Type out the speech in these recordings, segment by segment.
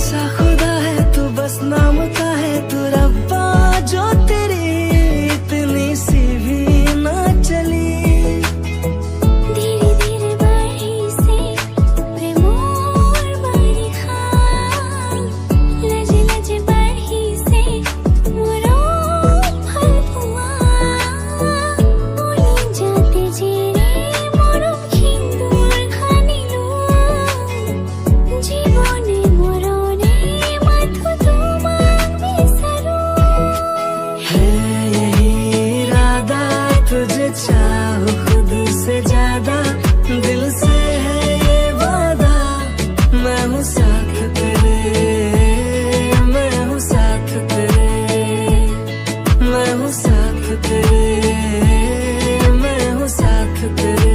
सा खुदा है तू, बस नाम का है तू रब्बा, जो तेरी इतनी सी भी ना चली। धीरे धीरे बढ़ी से प्रेमोर बड़ी खान, लज लज बढ़ी से मोरो फल हुआ, बोली जाते जेरे मोरो खिंदुर खानिलू, জীবনে মরণে মাথু তোমার বিসরো। है यही इरादा तुझे चाहूं खुद से ज्यादा, दिल से है ये वादा, मैं हूँ साथ तेरे, मैं हूँ साथ तेरे, मैं हूँ साथ तेरे, मैं हूँ साथ तेरे।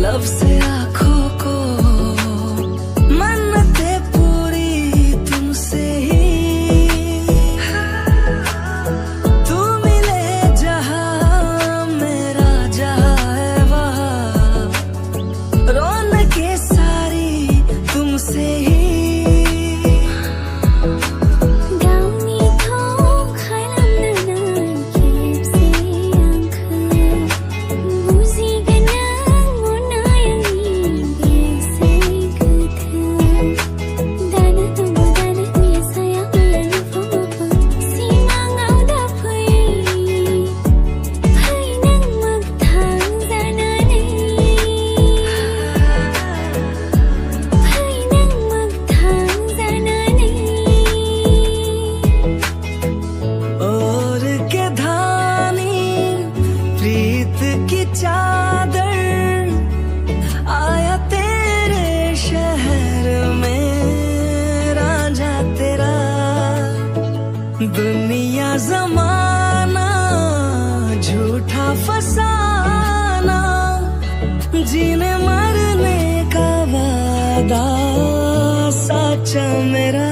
लब से आँखों को मन्नतें पूरी तुमसे ही, तू मिले जहाँ मेरा जहाँ है वहाँ, रौनकें सारी तुमसे ही। की चादर आया तेरे शहर में रांझा तेरा, दुनिया जमाना झूठा फसाना, जीने मरने का वादा साचा मेरा।